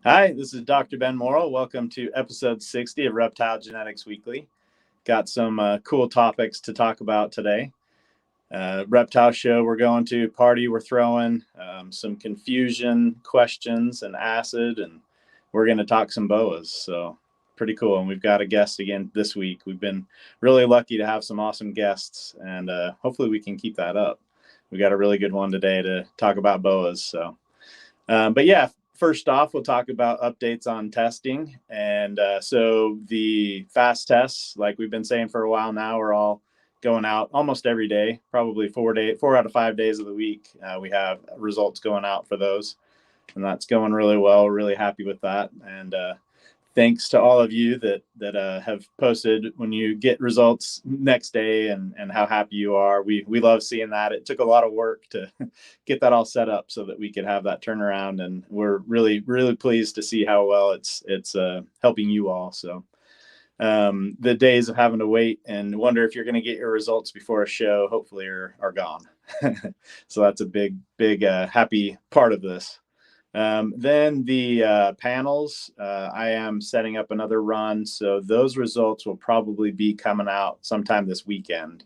Hi, this is Dr. Ben Morrill. Welcome to episode 60 of Reptile Genetics Weekly. Got some cool topics to talk about today. Reptile show we're going to, party we're throwing, some confusion questions and acid, and we're going to talk some boas. So pretty cool. And we've got a guest again this week. We've been really lucky to have some awesome guests, and hopefully we can keep that up. We got a really good one today to talk about boas. So, but yeah, first off, we'll talk about updates on testing. And so the fast tests, like we've been saying for a while now, are all going out almost every day, probably 4 out of 5 days of the week. We have results going out for those, and that's going really well. Really happy with that. And thanks to all of you that have posted when you get results next day and how happy you are. We love seeing that. It took a lot of work to get that all set up so that we could have that turnaround, and we're really pleased to see how well it's helping you all. So the days of having to wait and wonder if you're going to get your results before a show hopefully are gone. So that's a big happy part of this. Then the panels, I am setting up another run. So those results will probably be coming out sometime this weekend.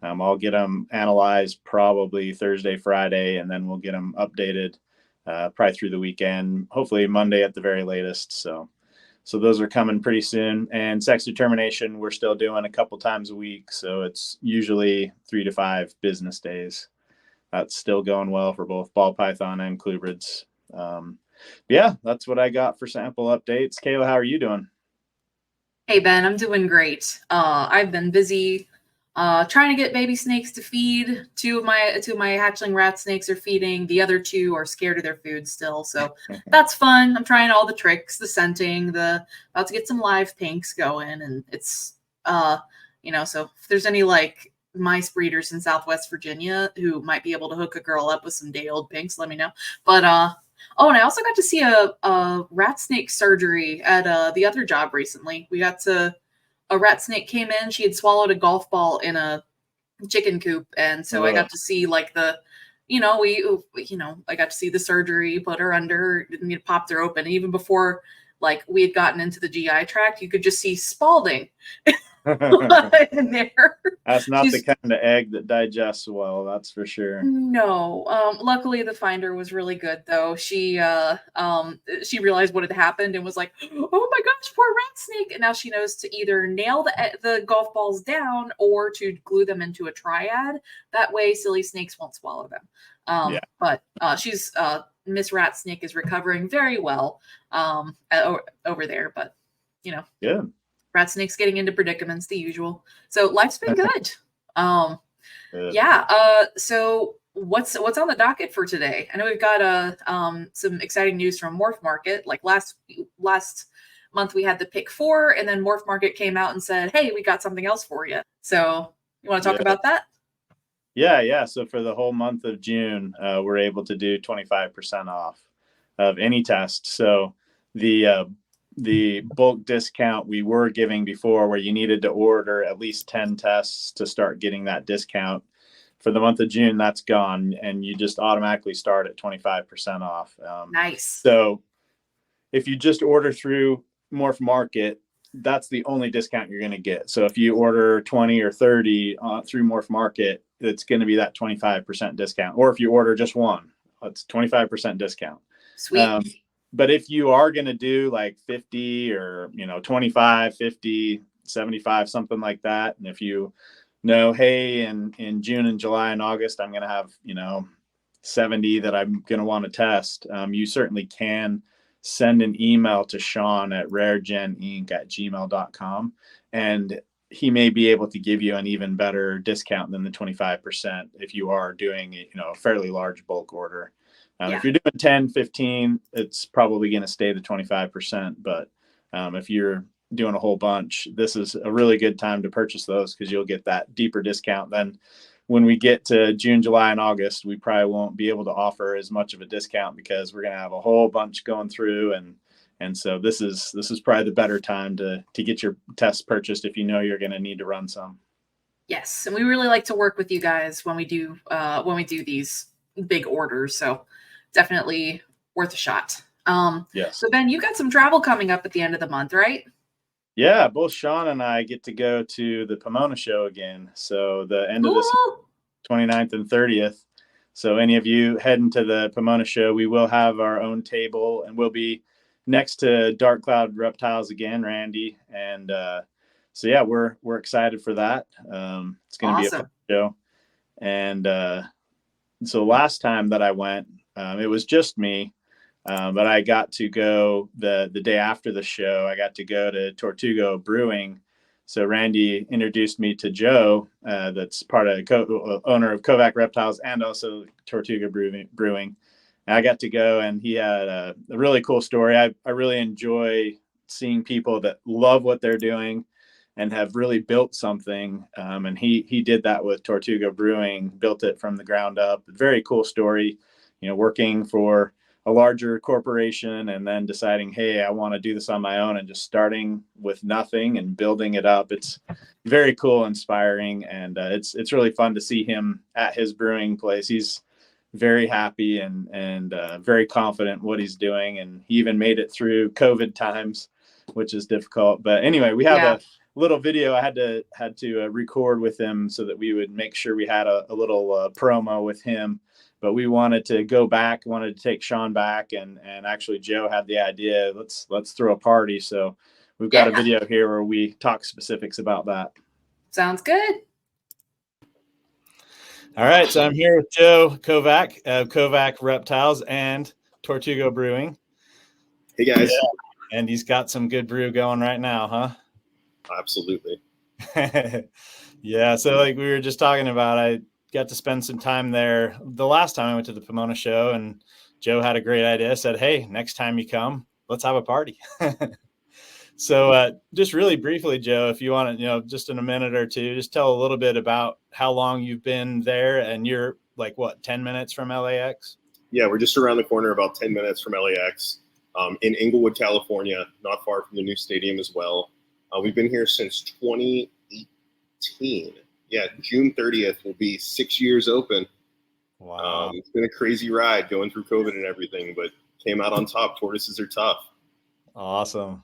I'll get them analyzed probably Thursday, Friday, and then we'll get them updated probably through the weekend, hopefully Monday at the very latest. So those are coming pretty soon. And sex determination, we're still doing a couple times a week. So it's usually 3 to 5 business days. That's still going well for both ball python and clubrids. Yeah, that's what I got for sample updates. Kayla, how are you doing? Hey Ben, I'm doing great. I've been busy trying to get baby snakes to feed. Two of my hatchling rat snakes are feeding. The other two are scared of their food still, so that's fun. I'm trying all the tricks, the scenting, about to get some live pinks going, and it's so if there's any like mice breeders in Southwest Virginia who might be able to hook a girl up with some day-old pinks, let me know. But oh, and I also got to see a rat snake surgery at the other job recently. A rat snake came in. She had swallowed a golf ball in a chicken coop, and so I got to see like I got to see the surgery, put her under, popped her open. And even before like we had gotten into the GI tract, you could just see Spalding in there. That's not the kind of egg that digests well, that's for sure. No. Luckily the finder was really good though. She realized what had happened and was like, oh my gosh, poor rat snake. And now she knows to either nail the golf balls down or to glue them into a triad. That way silly snakes won't swallow them. But she's Miss Rat Snake is recovering very well over there, but good. Rat snake's getting into predicaments, the usual. So life's been good. So what's on the docket for today? I know we've got some exciting news from MorphMarket. Like last month we had the pick 4, and then MorphMarket came out and said, hey, we got something else for you. So you want to talk about that? Yeah. So for the whole month of June, we're able to do 25% off of any test. So the bulk discount we were giving before, where you needed to order at least 10 tests to start getting that discount, for the month of June, that's gone, and you just automatically start at 25% off. Nice. So if you just order through MorphMarket, that's the only discount you're going to get. So if you order 20 or 30 through MorphMarket, it's going to be that 25% discount. Or if you order just one, it's 25% discount. Sweet. But if you are going to do like 50 or 25, 50, 75, something like that, and if you know, hey, in June and July and August, I'm going to have 70 that I'm going to want to test, you certainly can send an email to Sean at raregeninc@gmail.com, and he may be able to give you an even better discount than the 25% if you are doing a fairly large bulk order. If you're doing 10, 15, it's probably going to stay the 25%. But if you're doing a whole bunch, this is a really good time to purchase those, because you'll get that deeper discount. Then when we get to June, July, and August, we probably won't be able to offer as much of a discount, because we're going to have a whole bunch going through. And so this is probably the better time to get your tests purchased if you know you're going to need to run some. Yes, and we really like to work with you guys when we do these big orders. So definitely worth a shot. Yes. So Ben, you got some travel coming up at the end of the month, right? Yeah, both Sean and I get to go to the Pomona show again. So the end of this Cool. 29th and 30th. So any of you heading to the Pomona show, we will have our own table, and we'll be next to Dark Cloud Reptiles again, Randy. And so yeah, we're excited for that. It's going to be a fun Awesome. show. And so last time that I went, it was just me. But I got to go the day after the show. I got to go to Tortugo Brewing. So Randy introduced me to Joe, that's part of owner of Kovac Reptiles and also Tortuga Brewing. And I got to go, and he had a really cool story. I really enjoy seeing people that love what they're doing and have really built something. And he did that with Tortuga Brewing, built it from the ground up. Very cool story, working for a larger corporation and then deciding, hey, I want to do this on my own, and just starting with nothing and building it up. It's very cool, inspiring, and it's really fun to see him at his brewing place. He's very happy and very confident what he's doing, and he even made it through COVID times, which is difficult. But anyway, we have a little video I had to record with him so that we would make sure we had a little promo with him. But we wanted to go back, wanted to take Sean back, and actually Joe had the idea, let's throw a party. So we've got a video here where we talk specifics about that. Sounds good. All right, so I'm here with Joe Kovac of Kovac Reptiles and Tortugo Brewing. Hey guys. Yeah. And he's got some good brew going right now, huh? Absolutely. Yeah, so like we were just talking about, I got to spend some time there the last time I went to the Pomona show, and Joe had a great idea, said, hey, next time you come, let's have a party. So just really briefly, Joe, if you want to, just in a minute or two, just tell a little bit about how long you've been there, and you're like, what, 10 minutes from LAX? Yeah, we're just around the corner, about 10 minutes from LAX, in Inglewood, California, not far from the new stadium as well. We've been here since 2018. Yeah, June 30th will be 6 years open. Wow. It's been a crazy ride going through COVID and everything, but came out on top. Tortoises are tough. Awesome.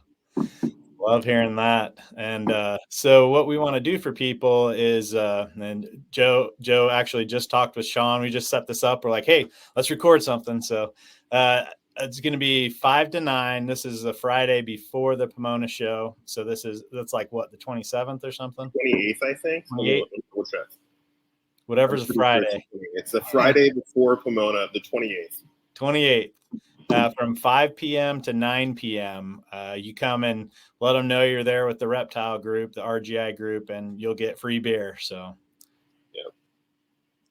Love hearing that. And so what we want to do for people is, and Joe actually just talked with Sean. We just set this up. We're like, hey, let's record something. So it's going to be 5 to 9. This is the Friday before the Pomona show. So that's like what, the 27th or something? 28th, I think. 28th? Whatever's a Friday. It's the Friday before Pomona, the 28th. 28th. From 5 p.m. to 9 p.m. You come and let them know you're there with the reptile group, the RGI group, and you'll get free beer. So, yeah.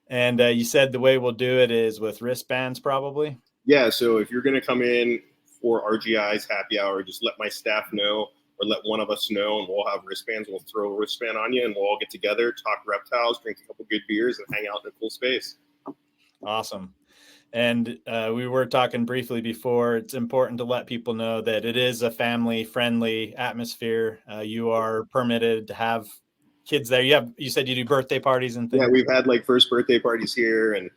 And you said the way we'll do it is with wristbands, probably. Yeah. So if you're going to come in for RGI's happy hour, just let my staff know, or let one of us know, and we'll have wristbands. We'll throw a wristband on you, and we'll all get together, talk reptiles, drink a couple good beers, and hang out in a cool space. Awesome. And we were talking briefly before. It's important to let people know that it is a family-friendly atmosphere. You are permitted to have kids there. You said you do birthday parties and things. Yeah, we've had like first birthday parties here, and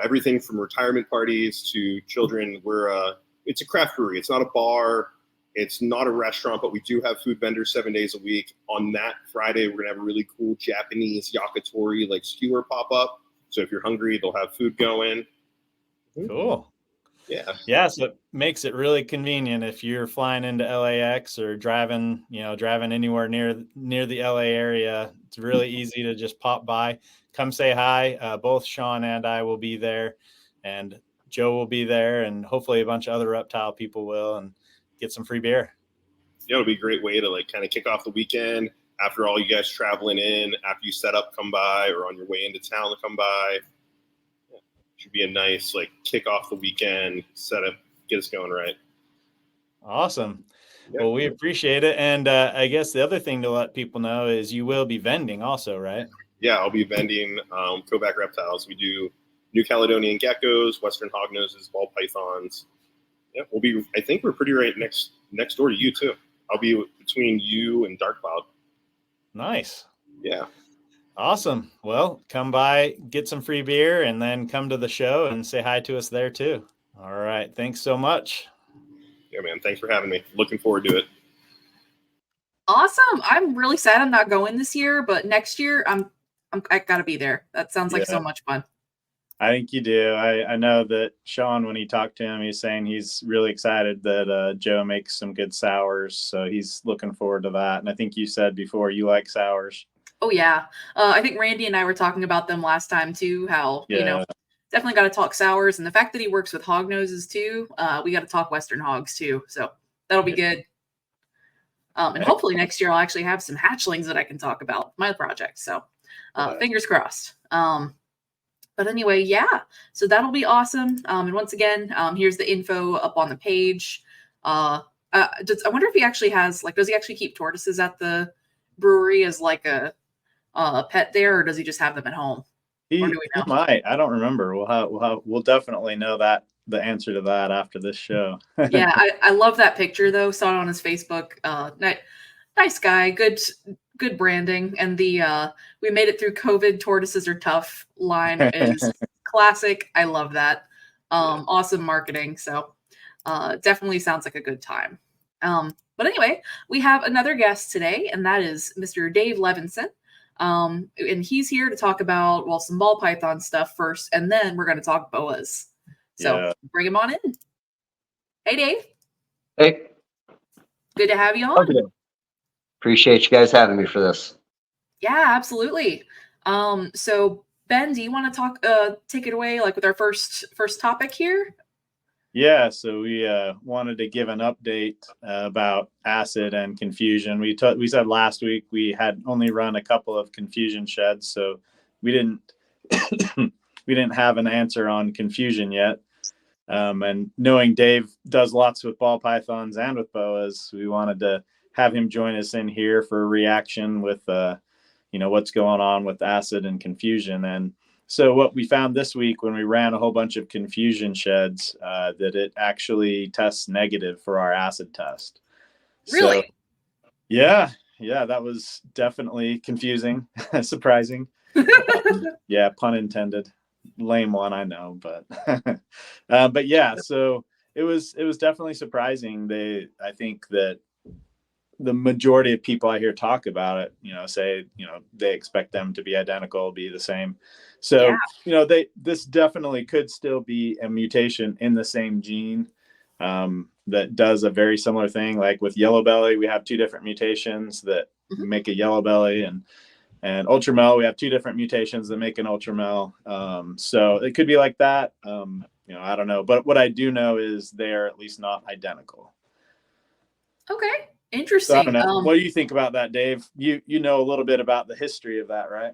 everything from retirement parties to children. It's a craft brewery. It's not a bar. It's not a restaurant, but we do have food vendors 7 days a week. On that Friday, we're gonna have a really cool Japanese yakitori like skewer pop up. So if you're hungry, they'll have food going. Cool. Yeah. So it makes it really convenient if you're flying into LAX or driving anywhere near the LA area. It's really easy to just pop by, come say hi. Both Sean and I will be there, and Joe will be there, and hopefully a bunch of other reptile people will, and get some free beer. Yeah, it'll be a great way to like kind of kick off the weekend after all you guys traveling in, after you set up, come by, or on your way into town to come by. Should be a nice like kick off the weekend, set up, get us going right. Awesome. Yeah. Well, we appreciate it. And I guess the other thing to let people know is you will be vending also, right? Yeah, I'll be vending Kovac reptiles. We do New Caledonian geckos, Western hognoses, ball pythons. Yeah, I think we're pretty right next door to you too. I'll be between you and Dark Cloud. Nice. Yeah. Awesome. Well, come by, get some free beer, and then come to the show and say hi to us there too. All right. Thanks so much. Yeah, man. Thanks for having me. Looking forward to it. Awesome. I'm really sad I'm not going this year, but next year I gotta be there. That sounds like so much fun. I think you do. I know that Sean, when he talked to him, he's saying he's really excited that Joe makes some good sours. So he's looking forward to that. And I think you said before you like sours. Oh, yeah. I think Randy and I were talking about them last time, too, how, definitely got to talk sours. And the fact that he works with hog noses, too, we got to talk Western hogs, too. So that'll be good. And hopefully next year I'll actually have some hatchlings that I can talk about my project. So fingers crossed. But anyway, yeah, so that'll be awesome. And once again, here's the info up on the page. I wonder if he actually has, does he actually keep tortoises at the brewery as like a pet there, or does he just have them at home? He might. I don't remember. We'll definitely know the answer to that after this show. Yeah, I love that picture though. Saw it on his Facebook. Nice guy. Good branding, and the we made it through COVID. Tortoises are tough line is classic. I love that. Awesome marketing. So definitely sounds like a good time. But anyway, we have another guest today, and that is Mr. Dave Levinson. And he's here to talk about some ball python stuff first, and then we're going to talk boas. So bring him on in. Hey, Dave. Hey. Good to have you on. Okay. Appreciate you guys having me for this. Yeah, absolutely. So Ben, do you want to take it away, with our first topic here? Yeah, so we wanted to give an update about acid and confusion. We said last week we had only run a couple of confusion sheds, so we didn't we didn't have an answer on confusion yet. And knowing Dave does lots with ball pythons and with boas, we wanted to have him join us in here for a reaction with what's going on with acid and confusion. And so what we found this week when we ran a whole bunch of confusion sheds, that it actually tests negative for our acid test. Really? So, yeah, that was definitely confusing, surprising. Yeah, pun intended. Lame one, I know, but but yeah, so it was definitely surprising. I think that the majority of people I hear talk about it, say, they expect them to be identical, be the same. So, this definitely could still be a mutation in the same gene that does a very similar thing. Like with yellow belly, we have two different mutations that make a yellow belly, and ultramel, we have two different mutations that make an ultramel. So it could be like that. I don't know. But what I do know is they're at least not identical. Okay. Interesting. So I don't know. What do you think about that, Dave? You know a little bit about the history of that, right?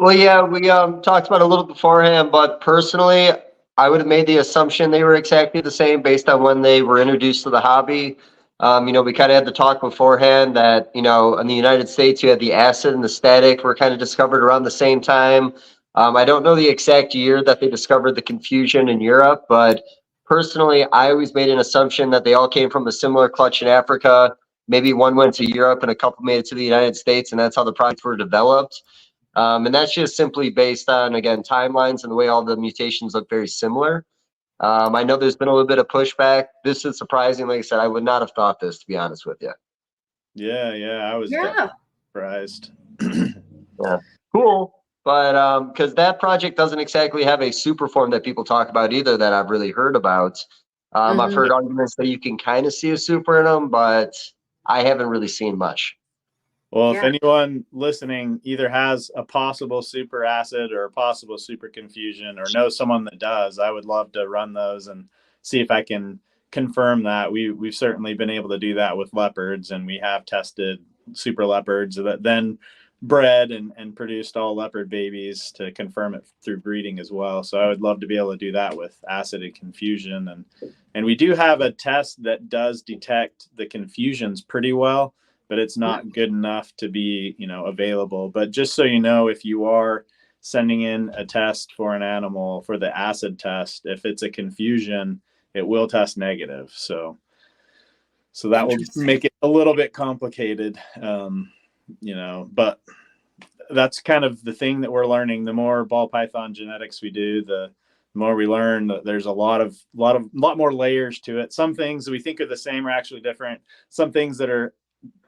Well, yeah, we talked about it a little beforehand, but personally, I would have made the assumption they were exactly the same based on when they were introduced to the hobby. We kind of had the talk beforehand that, in the United States, you had the acid and the static were kind of discovered around the same time. I don't know the exact year that they discovered the confusion in Europe, but personally, I always made an assumption that they all came from a similar clutch in Africa. Maybe one went to Europe and a couple made it to the United States, and that's how the products were developed. And that's just simply based on, again, timelines and the way all the mutations look very similar. I know there's been a little bit of pushback. This is surprising. Like I said, I would not have thought this, to be honest with you. Yeah, I was definitely surprised. Yeah, cool. But because that project doesn't exactly have a super form that people talk about either that I've really heard about. I've heard arguments that you can kind of see a super in them, but I haven't really seen much. Well, if anyone listening either has a possible super acid or a possible super confusion or knows someone that does, I would love to run those and see if I can confirm that. We've certainly been able to do that with leopards, and we have tested super leopards that then bred and produced all leopard babies to confirm it through breeding as well. So I would love to be able to do that with acid and confusion. And we do have a test that does detect the confusions pretty well, but it's not good enough to be, available. But just so you know, if you are sending in a test for an animal for the acid test, if it's a confusion, it will test negative. So that will make it a little bit complicated, but that's kind of the thing that we're learning. The more ball python genetics we do, the the more we learn that there's a lot more layers to it. Some things we think are the same are actually different. Some things that are,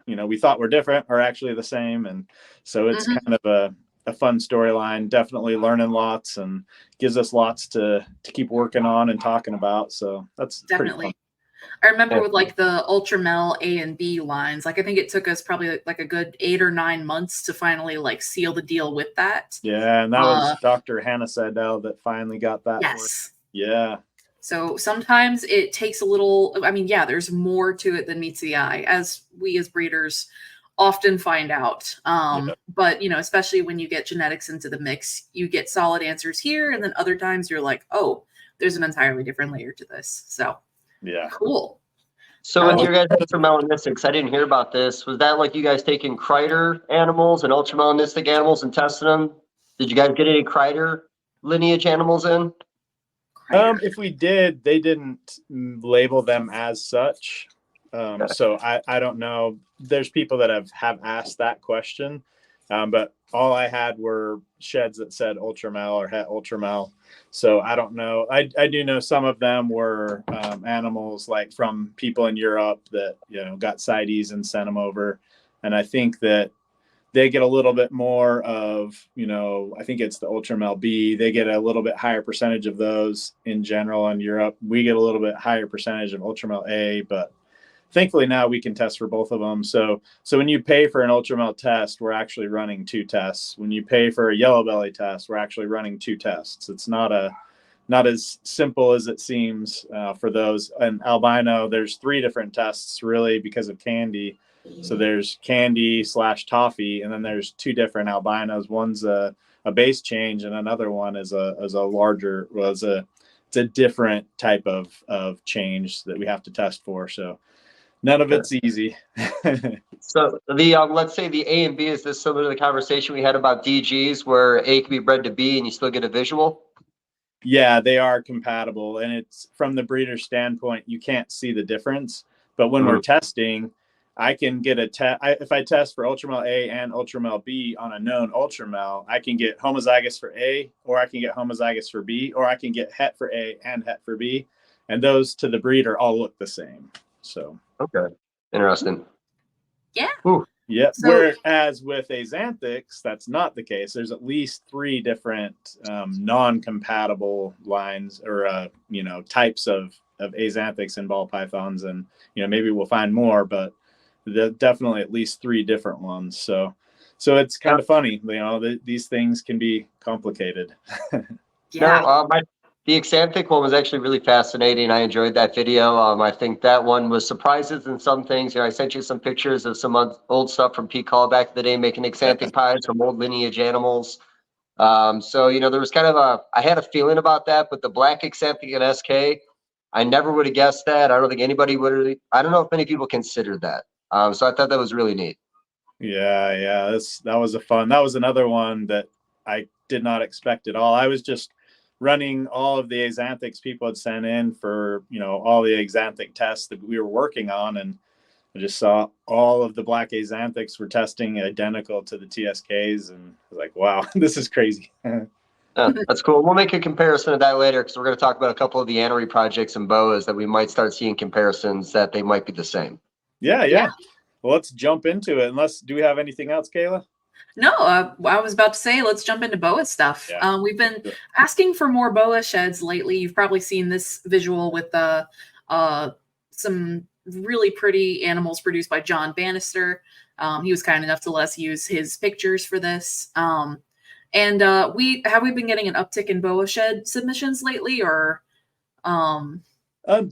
we thought were different are actually the same. And so it's kind of a fun storyline, definitely learning lots and gives us lots to keep working on and talking about. So that's definitely pretty fun. I remember with like the Ultramel A and B lines, like I think it took us probably like a good 8 or 9 months to finally like seal the deal with that. Yeah, and that was Dr. Hannah Seidel that finally got that. Yes. Yeah. So sometimes it takes a little, I mean, yeah, there's more to it than meets the eye, as we as breeders often find out. But, especially when you get genetics into the mix, you get solid answers here. And then other times you're like, oh, there's an entirely different layer to this. So, yeah. Cool. So with your guys' ultramelanistics, I didn't hear about this. Was that like you guys taking Kreider animals and ultramelanistic animals and testing them? Did you guys get any Kreider lineage animals in? If we did, they didn't label them as such. So I don't know. There's people that have asked that question, but all I had were sheds that said Ultramel or het Ultramel. So I don't know. I do know some of them were animals like from people in Europe that got CITES and sent them over, and I think that they get a little bit more of, I think it's the Ultramel B. They get a little bit higher percentage of those in general in Europe. We get a little bit higher percentage of Ultramel A, but thankfully now we can test for both of them. So when you pay for an Ultramel test, we're actually running 2 tests. When you pay for a yellow belly test, we're actually running 2 tests. It's not as simple as it seems for those. And albino, there's 3 different tests really because of candy. So there's candy / toffee, and then there's 2 different albinos. One's a base change, and another one is a larger. It's a different type of change that we have to test for. So none of it's easy. So the let's say the A and B, is this similar to the conversation we had about DGs, where A can be bred to B and you still get a visual? Yeah, they are compatible, and it's from the breeder standpoint, you can't see the difference. But when we're testing, I can get if I test for Ultramel A and Ultramel B on a known Ultramel, I can get homozygous for A, or I can get homozygous for B, or I can get het for A and het for B. And those to the breeder all look the same. So okay, interesting. Yeah. Ooh. Yeah. So, whereas with Axanthics, that's not the case. There's at least 3 different non-compatible lines or types of Axanthics and ball pythons, and maybe we'll find more, but definitely at least 3 different ones. So it's kind of funny, these things can be complicated. yeah. No, the Axanthic one was actually really fascinating. I enjoyed that video. I think that one was surprises in some things. I sent you some pictures of some old stuff from Kahl back in the day, making Axanthic pies from old lineage animals. So there was kind of I had a feeling about that, but the black Axanthic and SK, I never would have guessed that. I don't think anybody would. I don't know if many people considered that. So I thought that was really neat. Yeah. That was another one that I did not expect at all. I was just running all of the Axanthics people had sent in for, all the Axanthic tests that we were working on. And I just saw all of the black Axanthics were testing identical to the TSKs. And I was like, wow, this is crazy. That's cool. We'll make a comparison of that later, because we're going to talk about a couple of the anery projects and Boas that we might start seeing comparisons that they might be the same. Yeah. Well, let's jump into it. Do we have anything else, Kayla? No, I was about to say, let's jump into Boa stuff. Yeah. We've been asking for more Boa sheds lately. You've probably seen this visual with some really pretty animals produced by John Bannister. He was kind enough to let us use his pictures for this. And we been getting an uptick in Boa shed submissions lately, or?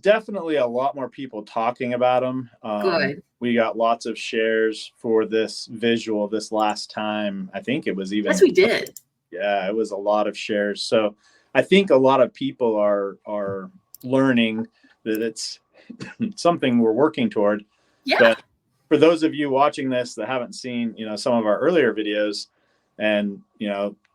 Definitely a lot more people talking about them. Good. We got lots of shares for this visual this last time. I think it was even. Yes, we did. Yeah, it was a lot of shares. So I think a lot of people are learning that it's something we're working toward. Yeah. But for those of you watching this that haven't seen, some of our earlier videos, and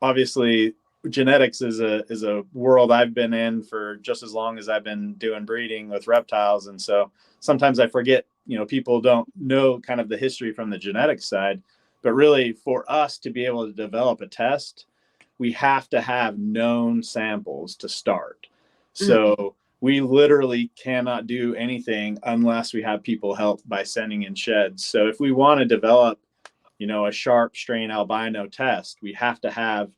obviously genetics is a world I've been in for just as long as I've been doing breeding with reptiles. And so sometimes I forget, people don't know kind of the history from the genetics side, but really for us to be able to develop a test we have to have known samples to start. So we literally cannot do anything unless we have people help by sending in sheds. So if we want to develop, a sharp strain albino test, we have to have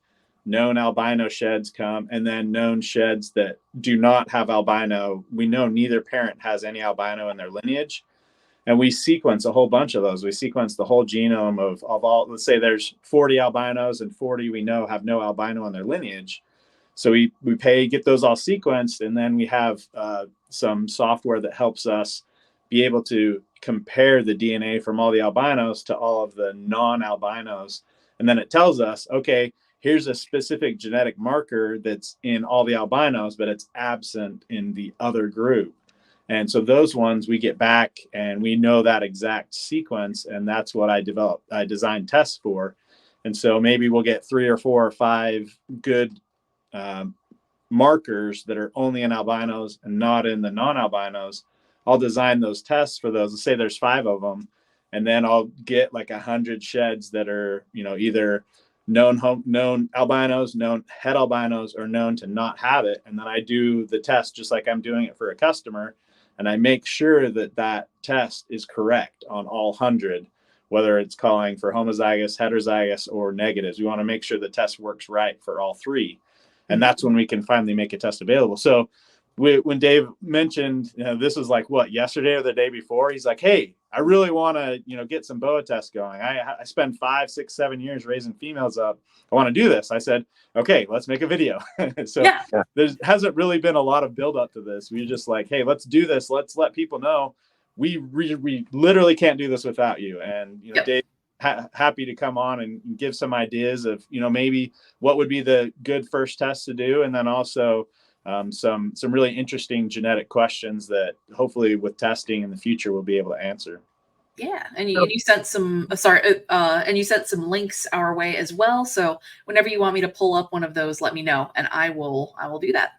known albino sheds come, and then known sheds that do not have albino. We know neither parent has any albino in their lineage. And we sequence a whole bunch of those. We sequence the whole genome of all, let's say there's 40 albinos and 40 we know have no albino in their lineage. So we get those all sequenced, and then we have some software that helps us be able to compare the DNA from all the albinos to all of the non-albinos. And then it tells us, okay, here's a specific genetic marker that's in all the albinos, but it's absent in the other group. And so those ones we get back and we know that exact sequence, and that's what I designed tests for. And so maybe we'll get 3 or 4 or 5 good markers that are only in albinos and not in the non-albinos. I'll design those tests for those. Let's say there's 5 of them, and then I'll get like 100 sheds that are, either known albinos, known het albinos, or known to not have it. And then I do the test just like I'm doing it for a customer. And I make sure that that test is correct on all 100, whether it's calling for homozygous, heterozygous, or negatives. We want to make sure the test works right for all 3. And that's when we can finally make a test available. So when Dave mentioned, this was like, yesterday or the day before, he's like, hey, I really want to, get some Boa tests going. I spend 5, 6, 7 years raising females up. I want to do this. I said, okay, let's make a video. So there hasn't really been a lot of build up to this. We're just like, hey, let's do this. Let's let people know we literally can't do this without you. And, Dave, happy to come on and give some ideas of, maybe what would be the good first test to do. And then also some really interesting genetic questions that hopefully with testing in the future we'll be able to answer. Yeah, and you sent some and you sent some links our way as well. So whenever you want me to pull up one of those, let me know, and I will do that.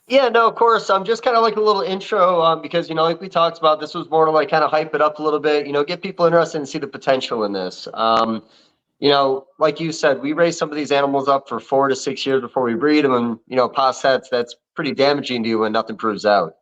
Yeah, no, of course. Just kind of like a little intro, because like we talked about, this was more to like kind of hype it up a little bit, get people interested and see the potential in this. Like you said, we raise some of these animals up for 4 to 6 years before we breed them, and past that's pretty damaging to you when nothing proves out.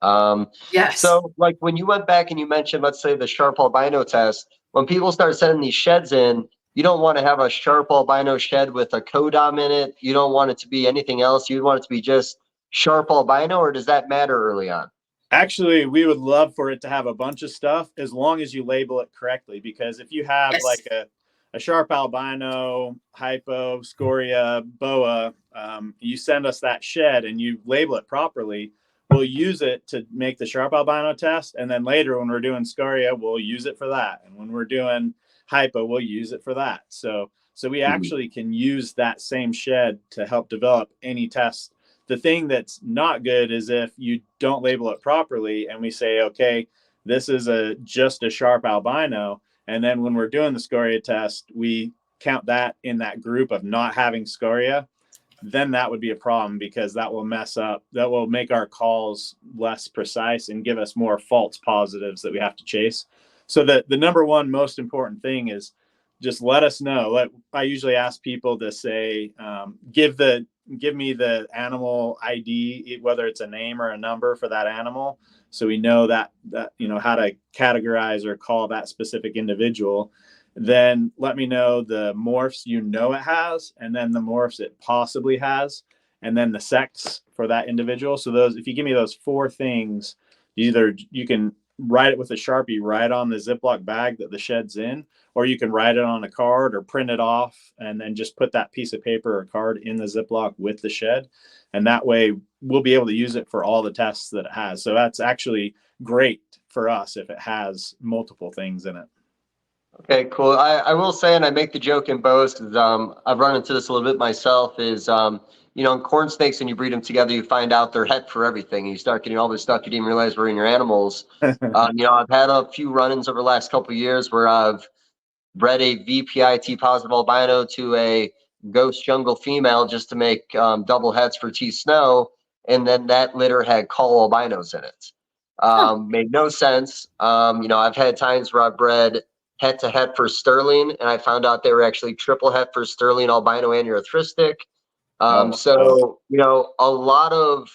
Yes. So like when you went back and you mentioned, let's say the sharp albino test, when people start sending these sheds in, you don't want to have a sharp albino shed with a codom in it. You don't want it to be anything else. You want it to be just sharp albino, or does that matter early on? Actually, we would love for it to have a bunch of stuff as long as you label it correctly, because if you have like a sharp albino, hypo, scoria, boa, you send us that shed and you label it properly, we'll use it to make the sharp albino test. And then later when we're doing scoria, we'll use it for that. And when we're doing hypo, we'll use it for that. So we actually can use that same shed to help develop any test. The thing that's not good is if you don't label it properly and we say, okay, this is just a sharp albino. And then when we're doing the scoria test, we count that in that group of not having scoria, then that would be a problem, because that will make our calls less precise and give us more false positives that we have to chase. So the number one most important thing is just let us know. I usually ask people to say, give me the animal ID, whether it's a name or a number for that animal, so we know that how to categorize or call that specific individual. Then let me know the morphs it has, and then the morphs it possibly has, and then the sex for that individual. So if you give me those 4 things, either you can write it with a Sharpie right on the Ziploc bag that the shed's in, or you can write it on a card or print it off and then just put that piece of paper or card in the Ziploc with the shed. And that way we'll be able to use it for all the tests that it has. So that's actually great for us if it has multiple things in it. Okay, cool. I will say, and I make the joke in Boas, because I've run into this a little bit myself, is, in corn snakes, when you breed them together, you find out they're het for everything. And you start getting all this stuff you didn't realize were in your animals. I've had a few run-ins over the last couple of years where I've bred a VPIT positive albino to a ghost jungle female just to make double hets for T Snow. And then that litter had Kahl albinos in it. Made no sense. I've had times where I've bred het to het for Sterling, and I found out they were actually triple het for Sterling albino and erythristic. So, a lot of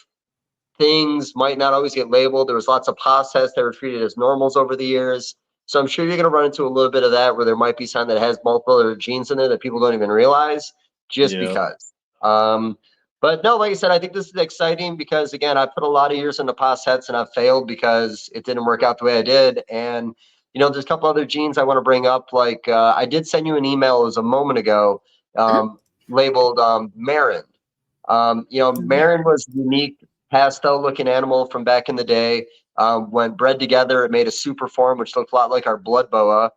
things might not always get labeled. There was lots of pos tests that were treated as normals over the years. So I'm sure you're going to run into a little bit of that where there might be some that has multiple other genes in there that people don't even realize just because. But no, like I said, I think this is exciting because, again, I put a lot of years into pos tests and I've failed because it didn't work out the way I did. And, there's a couple other genes I want to bring up. Like I did send you an email, it was a moment ago, labeled Marin. Marin was unique pastel looking animal from back in the day. When bred together, it made a super form, which looked a lot like our blood boa.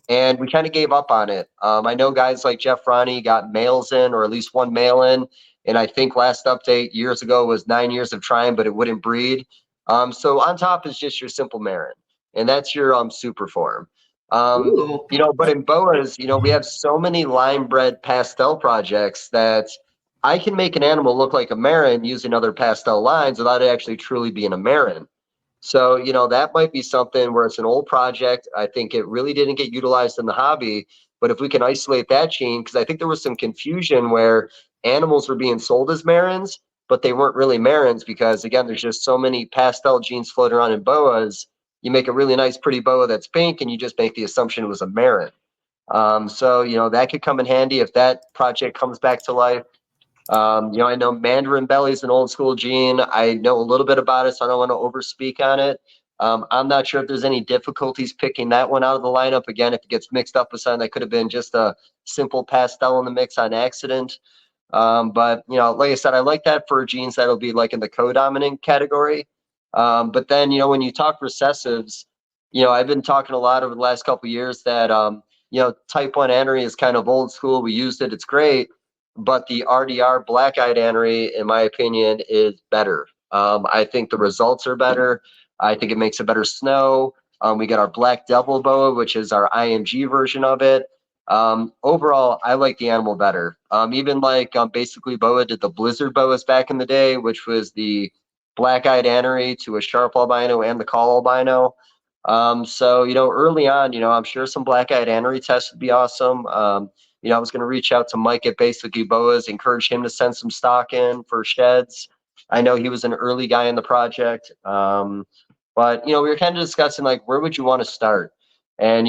And we kind of gave up on it. I know guys like Jeff Ronnie got males in, or at least one male in. And I think last update years ago was 9 years of trying, but it wouldn't breed. So on top is just your simple Marin. And that's your super form. But in boas, we have so many line bred pastel projects that I can make an animal look like a Marin using other pastel lines without it actually truly being a Marin. So, that might be something where it's an old project. I think it really didn't get utilized in the hobby. But if we can isolate that gene, because I think there was some confusion where animals were being sold as Marins, but they weren't really Marins because, again, there's just so many pastel genes floating around in boas. You make a really nice, pretty boa that's pink, and you just make the assumption it was a Marin. So, that could come in handy if that project comes back to life. I know Mandarin belly is an old school gene. I know a little bit about it, so I don't want to overspeak on it. I'm not sure if there's any difficulties picking that one out of the lineup. Again, if it gets mixed up with something that could have been just a simple pastel in the mix on accident. But, like I said, I like that for genes that'll be like in the co-dominant category. But then, when you talk recessives, I've been talking a lot over the last couple of years that, type 1 anery is kind of old school. We used it. It's great. But the RDR black-eyed anery, in my opinion, is better. I think the results are better. I think it makes a better snow. We got our black devil boa, which is our IMG version of it. Overall, I like the animal better. Even like basically Boa did the blizzard boas back in the day, which was the black-eyed anery to a sharp albino and the Kahl albino. So, early on, I'm sure some black-eyed anery tests would be awesome. I was going to reach out to Mike at Basically Boas, encourage him to send some stock in for sheds. I know he was an early guy in the project. But, we were kind of discussing, like, where would you want to start? And,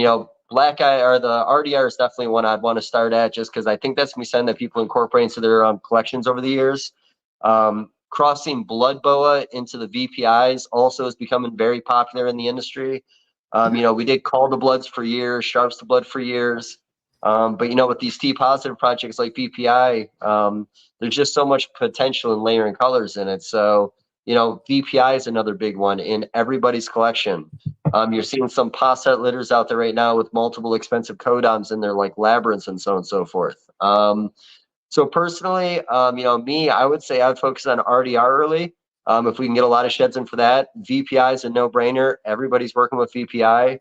black eye or the RDR is definitely one I'd want to start at just because I think that's going to be something that people incorporate into their collections over the years. Crossing blood boa into the VPIs also is becoming very popular in the industry. We did Call the Bloods for years, Sharps the Blood for years. But with these T positive projects like VPI, there's just so much potential in layering colors in it. So, VPI is another big one in everybody's collection. You're seeing some posset litters out there right now with multiple expensive codoms in there, like labyrinths and so on and so forth. So personally, me, I would say I'd focus on RDR early. If we can get a lot of sheds in for that, VPI is a no-brainer. Everybody's working with VPI.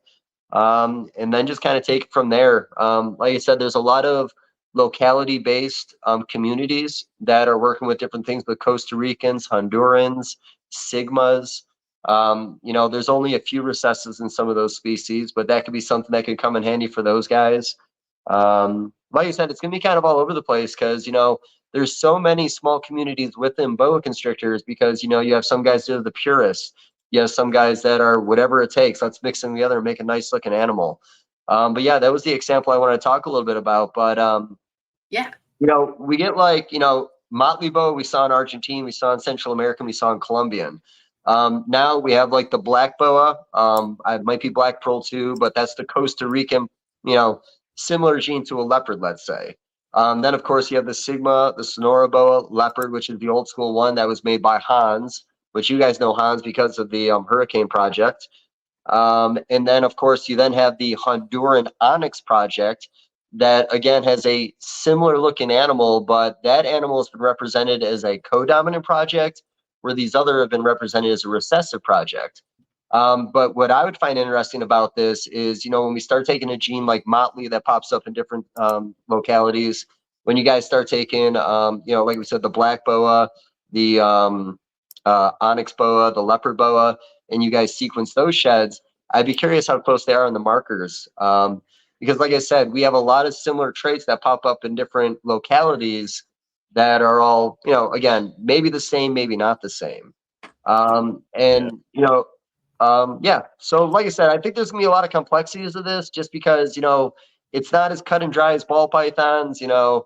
And then just kind of take it from there. Like I said, there's a lot of locality-based communities that are working with different things with Costa Ricans, Hondurans, Sigmas. There's only a few recessives in some of those species, but that could be something that could come in handy for those guys. Like I said, it's going to be kind of all over the place because, there's so many small communities within boa constrictors because, you have some guys that are the purists. You have some guys that are whatever it takes. Let's mix them together and make a nice looking animal. But yeah, that was the example I want to talk a little bit about. But yeah, we get like, Motley boa we saw in Argentina, we saw in Central America, we saw in Colombian. Now we have like the black boa. It might be black pearl too, but that's the Costa Rican, similar gene to a leopard, let's say. Then of course you have the Sigma, the Sonora boa leopard, which is the old school one that was made by Hans, which you guys know Hans because of the Hurricane project. And then, of course, you then have the Honduran Onyx project that, again, has a similar looking animal, but that animal has been represented as a co-dominant project, where these other have been represented as a recessive project. But what I would find interesting about this is, when we start taking a gene like Motley that pops up in different localities, when you guys start taking, like we said, the black boa, the onyx boa, the leopard boa, and you guys sequence those sheds, I'd be curious how close they are on the markers. Because like I said, we have a lot of similar traits that pop up in different localities, that are all, you know, again, maybe the same, maybe not the same. And, you know, yeah. So like I said, I think there's gonna be a lot of complexities of this just because, you know, it's not as cut and dry as ball pythons, you know.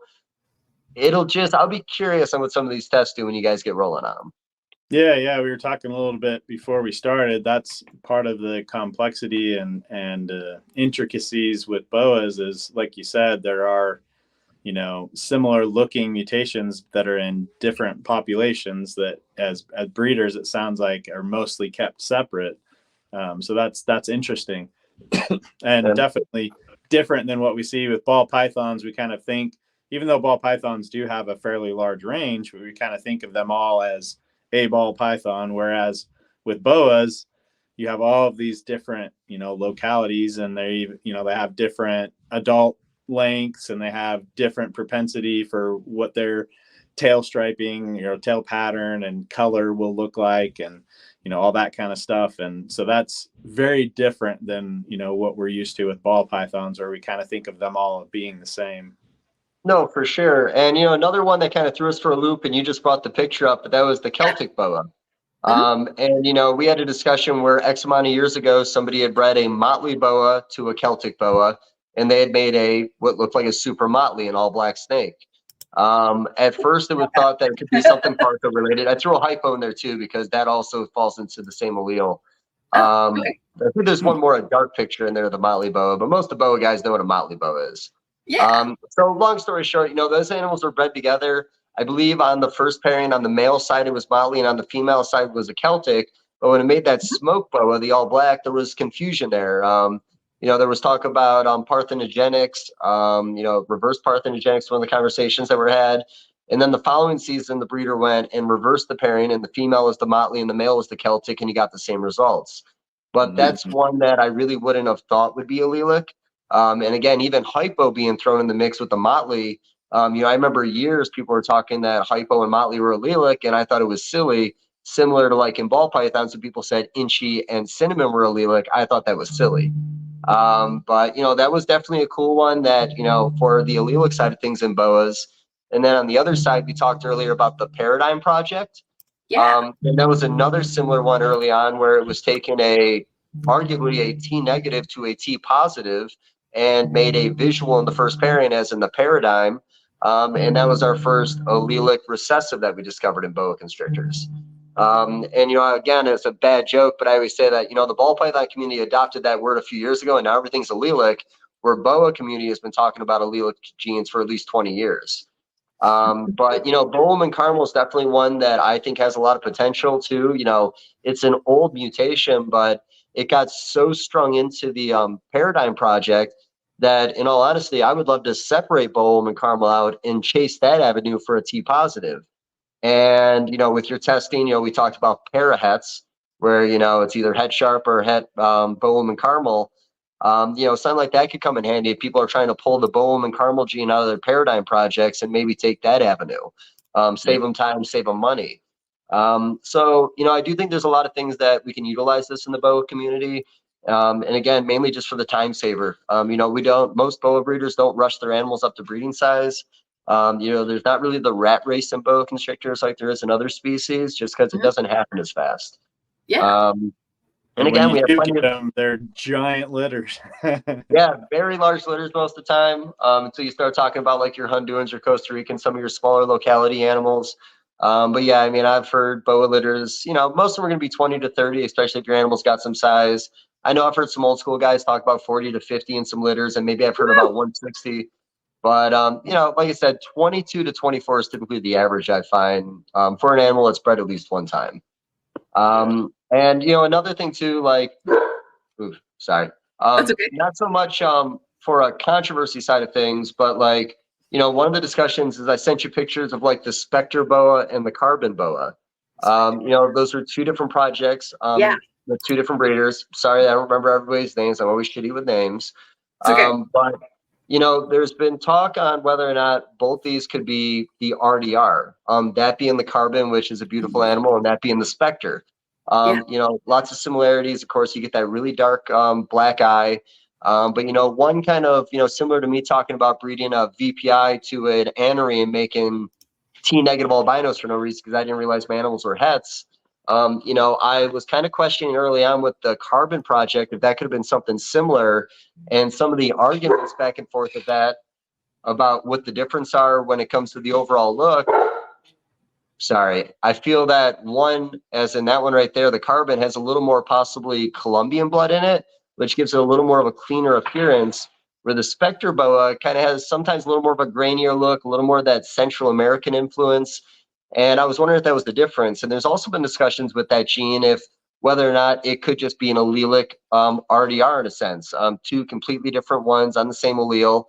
I'll be curious on what some of these tests do when you guys get rolling on them. Yeah, we were talking a little bit before we started. That's part of the complexity and intricacies with boas is, like you said, there are, you know, similar looking mutations that are in different populations that as breeders, it sounds like are mostly kept separate. So that's interesting and definitely different than what we see with ball pythons. We kind of think, even though ball pythons do have a fairly large range, we kind of think of them all as a ball python, whereas with boas, you have all of these different, you know, localities, and they, you know, they have different adult lengths, and they have different propensity for what their tail striping, you know, tail pattern and color will look like, and, you know, all that kind of stuff. And so that's very different than, you know, what we're used to with ball pythons, where we kind of think of them all being the same. No, for sure. And, you know, another one that kind of threw us for a loop, and you just brought the picture up, but that was the Celtic boa. And, you know, we had a discussion where X amount of years ago, somebody had bred a motley boa to a Celtic boa, and they had made what looked like a super motley, an all black snake. At first, it was thought that it could be something Parco related. I threw a hypo in there too, because that also falls into the same allele. Okay. I think there's one more, a dark picture in there of the motley boa, but most of the boa guys know what a motley boa is. Yeah. So long story short, you know, those animals were bred together. I believe on the first pairing, on the male side, it was motley, and on the female side was a Celtic. But when it made that smoke boa, the all black, there was confusion there. You know, there was talk about parthenogenics, you know, reverse parthenogenics, one of the conversations that were had. And then the following season, the breeder went and reversed the pairing, and the female was the motley and the male was the Celtic, and you got the same results. But that's one that I really wouldn't have thought would be allelic. And again, even hypo being thrown in the mix with the motley. You know, I remember years people were talking that hypo and motley were allelic, and I thought it was silly. Similar to like in ball pythons, when people said inchy and cinnamon were allelic, I thought that was silly. But, you know, that was definitely a cool one that, you know, for the allelic side of things in boas. And then on the other side, we talked earlier about the Paradigm Project. Yeah. And that was another similar one early on where it was taking arguably a T negative to a T positive and made a visual in the first pairing as in the Paradigm. And that was our first allelic recessive that we discovered in boa constrictors. And, you know, again, it's a bad joke, but I always say that, you know, the ball python community adopted that word a few years ago, and now everything's allelic, where boa community has been talking about allelic genes for at least 20 years. But, you know, Boehm and Carmel is definitely one that I think has a lot of potential too. You know, it's an old mutation, but it got so strung into the Paradigm Project that, in all honesty, I would love to separate Boehm and Carmel out and chase that avenue for a T positive. And, you know, with your testing, you know, we talked about parahets, where, you know, it's either het sharp or het Boehm and Carmel. You know, something like that could come in handy if people are trying to pull the Boehm and Carmel gene out of their Paradigm projects and maybe take that avenue. Save them time, save them money. So, you know, I do think there's a lot of things that we can utilize this in the boa community. And again, mainly just for the time saver. You know, most boa breeders don't rush their animals up to breeding size. You know, there's not really the rat race in boa constrictors like there is in other species, just because it doesn't happen as fast. Yeah. And again, we have plenty of them, they're giant litters. yeah, very large litters most of the time. Until you start talking about like your Hondurans or Costa Rican, some of your smaller locality animals. But yeah, I mean, I've heard boa litters, you know, most of them are going to be 20 to 30, especially if your animal's got some size. I know I've heard some old school guys talk about 40 to 50 in some litters, and maybe I've heard about 160. But, you know, like I said, 22 to 24 is typically the average I find for an animal that's bred at least one time. And, you know, another thing too, like, ooh, sorry, That's okay. not so much for a controversy side of things, but like, you know, one of the discussions is I sent you pictures of like the Spectre boa and the Carbon boa. You know, those are two different projects. Yeah. With two different breeders. Sorry, I don't remember everybody's names. I'm always shitty with names. It's okay. But you know, there's been talk on whether or not both these could be the RDR. That being the Carbon, which is a beautiful animal, and that being the Spectre. You know, lots of similarities. Of course, you get that really dark black eye. But, you know, one kind of, you know, similar to me talking about breeding a VPI to an anery and making T negative albinos for no reason because I didn't realize my animals were hets. I was kind of questioning early on with the carbon project if that could have been something similar, and some of the arguments back and forth of that about what the difference are when it comes to the overall look. Sorry, I feel that one, as in that one right there, the carbon has a little more possibly Colombian blood in it, which gives it a little more of a cleaner appearance, where the Spectre boa kind of has sometimes a little more of a grainier look, a little more of that Central American influence. And I was wondering if that was the difference. And there's also been discussions with that gene if whether or not it could just be an allelic RDR in a sense, two completely different ones on the same allele,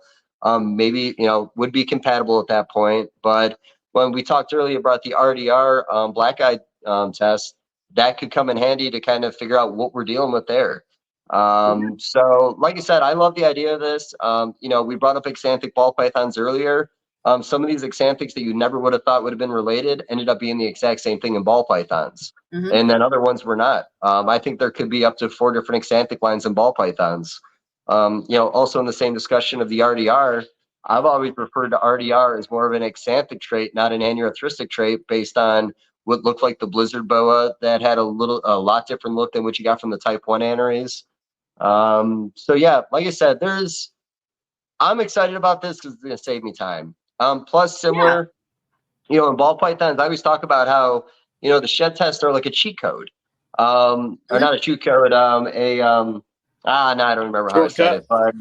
maybe, would be compatible at that point. But when we talked earlier about the RDR black eye test, that could come in handy to kind of figure out what we're dealing with there. So like I said, I love the idea of this. We brought up axanthic ball pythons earlier. Some of these axanthics that you never would have thought would have been related ended up being the exact same thing in ball pythons. Mhm. And then other ones were not. I think there could be up to 4 different axanthic lines in ball pythons. Also in the same discussion of the RDR, I've always referred to RDR as more of an axanthic trait, not an anuarthristic trait, based on what looked like the blizzard boa that had a lot different look than what you got from the type 1 anuaries. So yeah, like I said, I'm excited about this because it's going to save me time. Plus similar, in ball pythons, I always talk about how, the shed tests are like a cheat code. Or not a cheat code, no, I don't remember how I said it, but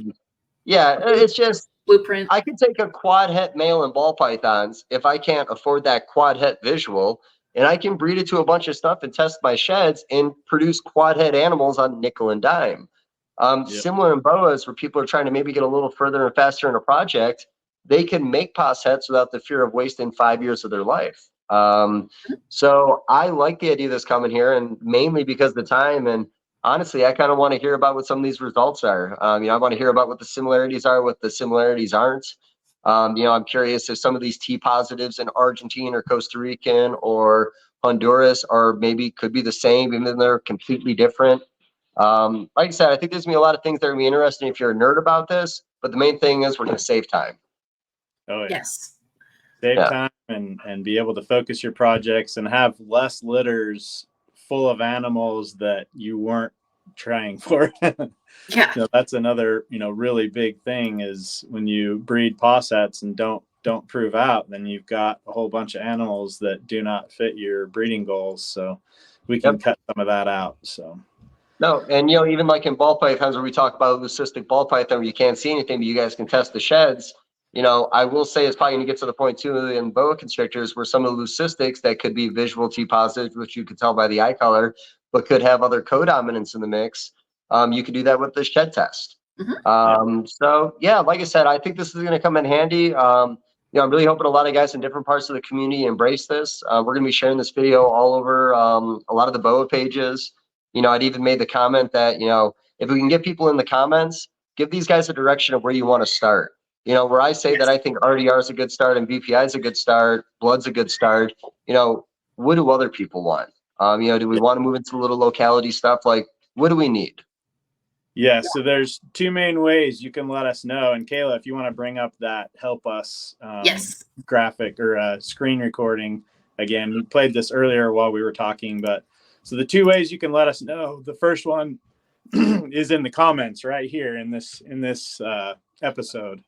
yeah, it's just, Blueprint. I can take a quad het male in ball pythons if I can't afford that quad het visual, and I can breed it to a bunch of stuff and test my sheds and produce quad het animals on nickel and dime. Similar in boas, where people are trying to maybe get a little further and faster in a project, they can make pos hets without the fear of wasting 5 years of their life. So I like the idea that's coming here, and mainly because of the time. And honestly, I kind of want to hear about what some of these results are. I want to hear about what the similarities are, what the similarities aren't. I'm curious if some of these T positives in Argentine or Costa Rican or Honduras or maybe could be the same, even though they're completely different. Like I said, I think there's gonna be a lot of things that are gonna be interesting if you're a nerd about this. But the main thing is we're gonna save time. Oh yeah. Yes. Save Yeah. time and be able to focus your projects and have less litters full of animals that you weren't trying for. Yeah. That's another, really big thing is when you breed possets and don't prove out, then you've got a whole bunch of animals that do not fit your breeding goals. So we can cut some of that out. So No, and even like in ball pythons where we talk about leucistic ball python where you can't see anything, but you guys can test the sheds. I will say it's probably going to get to the point too in boa constrictors where some of the leucistics that could be visual T positive, which you could tell by the eye color, but could have other codominants in the mix. You could do that with the shed test. So yeah, like I said, I think this is going to come in handy. I'm really hoping a lot of guys in different parts of the community embrace this. We're going to be sharing this video all over a lot of the boa pages. I'd even made the comment that, if we can get people in the comments, give these guys a direction of where you want to start. Where I say that I think RDR is a good start and BPI is a good start, blood's a good start. What do other people want? Do we want to move into little locality stuff? Like, what do we need? Yeah, so there's 2 main ways you can let us know. And Kayla, if you want to bring up that help us graphic or screen recording again, we played this earlier while we were talking, but so the 2 ways you can let us know. The first one is in the comments right here in this episode.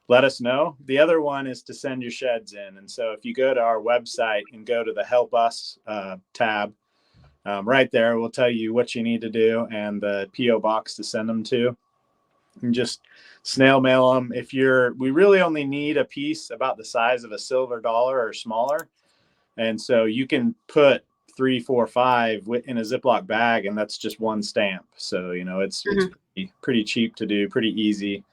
Let us know. The other one is to send your sheds in. And so if you go to our website and go to the Help Us tab, right there, we'll tell you what you need to do and the P.O. box to send them to. And just snail mail them. We really only need a piece about the size of a silver dollar or smaller. And so you can put 3, 4, 5 in a Ziploc bag, and that's just one stamp. So, it's pretty cheap to do, pretty easy.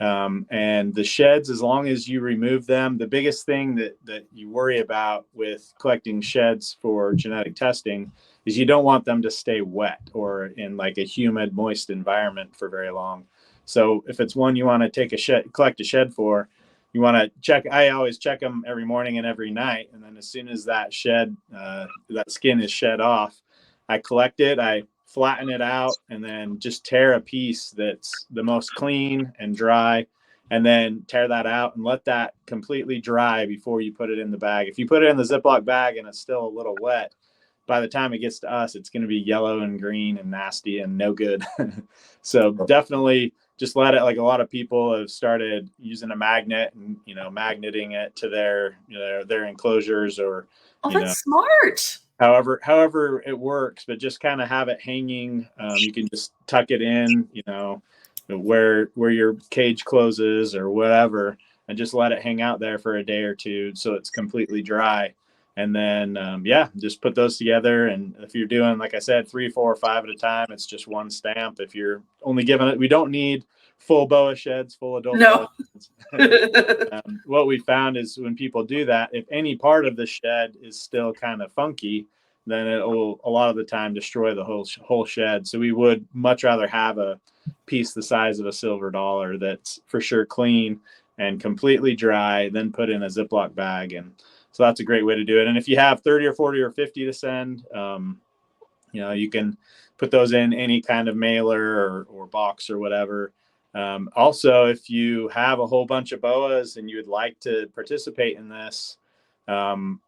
And the sheds, as long as you remove them, the biggest thing that you worry about with collecting sheds for genetic testing is you don't want them to stay wet or in like a humid, moist environment for very long. So if it's one you want to collect a shed for, you want to check. I always check them every morning and every night. And then as soon as that skin is shed off, I collect it, I flatten it out, and then just tear a piece that's the most clean and dry and then tear that out and let that completely dry before you put it in the bag. If you put it in the Ziploc bag and it's still a little wet, by the time it gets to us, it's going to be yellow and green and nasty and no good. So definitely just let it, like a lot of people have started using a magnet and, magneting it to their enclosures, or, that's smart. However it works, but just kind of have it hanging. You can just tuck it in, where your cage closes or whatever, and just let it hang out there for a day or two so it's completely dry. And then, just put those together. And if you're doing, like I said, 3, 4, or 5 at a time, it's just one stamp. If you're only giving it, we don't need full boa sheds, full adult boa sheds. What we found is when people do that, if any part of the shed is still kind of funky, then it will a lot of the time destroy the whole shed. So we would much rather have a piece the size of a silver dollar that's for sure clean and completely dry, then put in a Ziploc bag. And so that's a great way to do it. And if you have 30 or 40 or 50 to send, you can put those in any kind of mailer or box or whatever. Also, if you have a whole bunch of boas and you would like to participate in this, I'm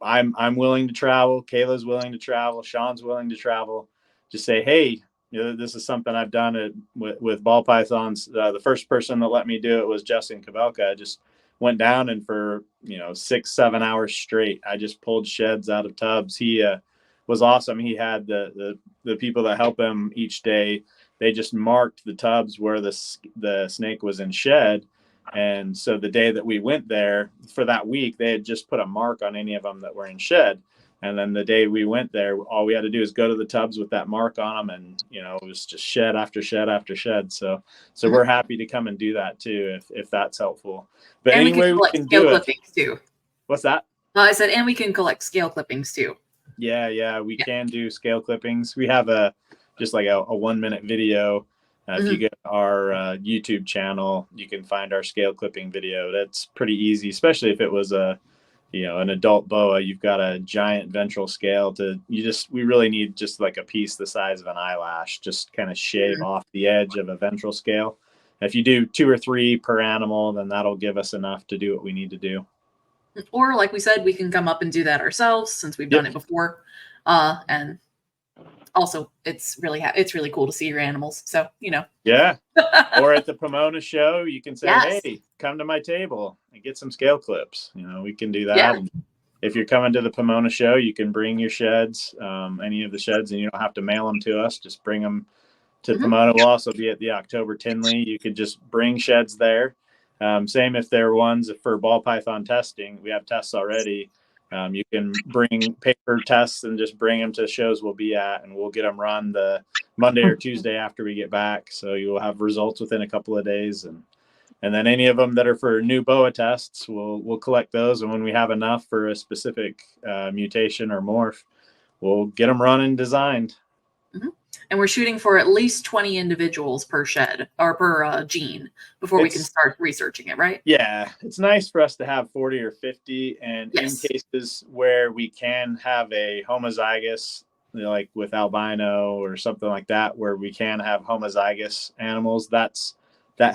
willing to travel. Kayla's willing to travel. Sean's willing to travel. Just say, hey, this is something I've done with ball pythons. The first person that let me do it was Justin Kabelka. I just went down and for 6-7 hours straight, I just pulled sheds out of tubs. He was awesome. He had the people that help him each day. They just marked the tubs where the snake was in shed. And so the day that we went there for that week, they had just put a mark on any of them that were in shed. And then the day we went there, all we had to do is go to the tubs with that mark on them. And, it was just shed after shed after shed. So we're happy to come and do that too, if that's helpful. But and anyway, we can do it. Clippings too. What's that? I said, and we can collect scale clippings too. Yeah, we can do scale clippings. We have just like a 1-minute video. If you get our YouTube channel, you can find our scale clipping video. That's pretty easy, especially if it was an adult boa. You've got a giant ventral scale we really need just like a piece the size of an eyelash, just kind of shave off the edge of a ventral scale. If you do 2 or 3 per animal, then that'll give us enough to do what we need to do. Or like we said, we can come up and do that ourselves since we've done it before. And also it's really cool to see your animals. So, Yeah. Or at the Pomona show, you can say, hey, come to my table and get some scale clips. We can do that. Yeah. And if you're coming to the Pomona show, you can bring your sheds, any of the sheds, and you don't have to mail them to us. Just bring them to Pomona. We'll also be at the October Tinley. You could just bring sheds there. Same if they're ones for ball python testing. We have tests already. You can bring paper tests and just bring them to shows we'll be at, and we'll get them run the Monday or Tuesday after we get back. So you will have results within a couple of days. And then any of them that are for new boa tests, we'll collect those. And when we have enough for a specific mutation or morph, we'll get them run and designed. And we're shooting for at least 20 individuals per shed or per gene before we can start researching it, right? Yeah, it's nice for us to have 40 or 50. And in cases where we can have a homozygous, like with albino or something like that, where we can have homozygous animals, that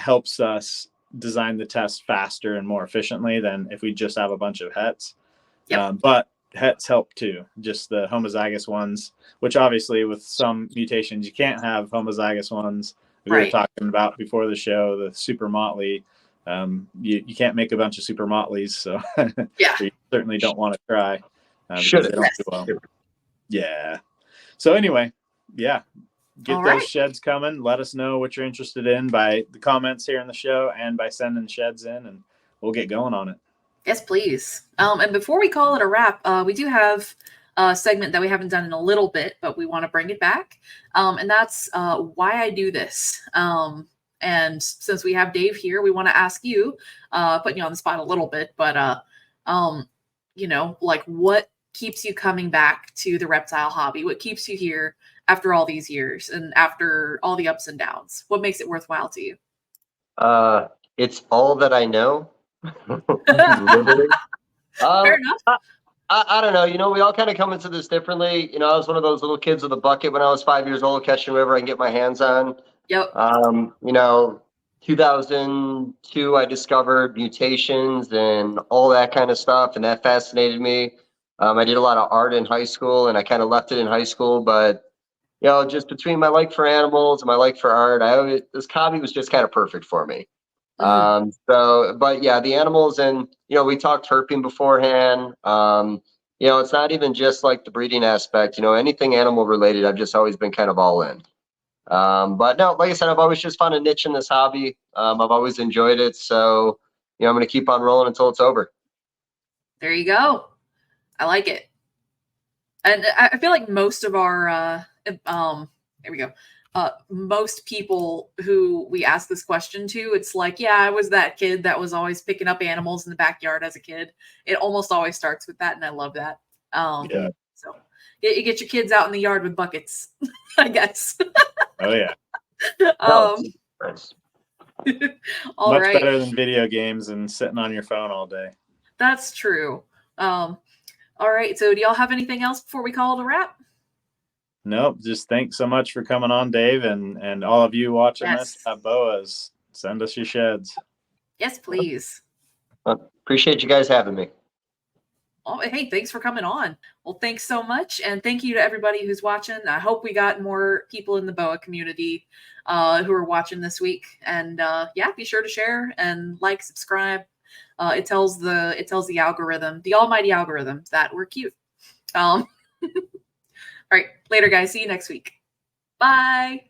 helps us design the test faster and more efficiently than if we just have a bunch of hets. But hets help too, just the homozygous ones, which obviously with some mutations you can't have homozygous ones. We were talking about before the show, the super motley. You can't make a bunch of super motleys, so you certainly don't want to try. Because they don't do well. Yeah. So anyway, get those sheds coming. Let us know what you're interested in by the comments here in the show and by sending sheds in, and we'll get going on it. Yes, please. And before we call it a wrap, we do have a segment that we haven't done in a little bit, but we want to bring it back. And that's why I do this. And since we have Dave here, we want to ask you, putting you on the spot a little bit, but, like what keeps you coming back to the reptile hobby? What keeps you here after all these years and after all the ups and downs? What makes it worthwhile to you? It's all that I know. Fair enough. I don't know. We all kind of come into this differently. I was one of those little kids with a bucket when I was 5 years old, catching whatever I can get my hands on. Yep. 2002, I discovered mutations and all that kind of stuff, and that fascinated me. I did a lot of art in high school, and I kind of left it in high school, but just between my like for animals and my like for art, this hobby was just kind of perfect for me. But yeah, the animals, and we talked herping beforehand. It's not even just like the breeding aspect. Anything animal related, I've just always been kind of all in. But no, like I said, I've always just found a niche in this hobby. I've always enjoyed it, so I'm going to keep on rolling until it's over. There you go. I like it, and I feel like most of our there we go. Most people who we ask this question to, it's like, yeah, I was that kid that was always picking up animals in the backyard as a kid. It almost always starts with that, and I love that. Yeah. So you get your kids out in the yard with buckets, I guess. Oh yeah. All Much right. better than video games and sitting on your phone all day. That's true. All right. So do y'all have anything else before we call it a wrap? Nope. Just thanks so much for coming on, Dave, and all of you watching this at Boas. Send us your sheds. Yes, please. Well, appreciate you guys having me. Oh, hey, thanks for coming on. Well, thanks so much. And thank you to everybody who's watching. I hope we got more people in the BOA community who are watching this week. And yeah, be sure to share and like, subscribe. It tells the algorithm, the almighty algorithm, that we're cute. All right, later, guys. See you next week. Bye.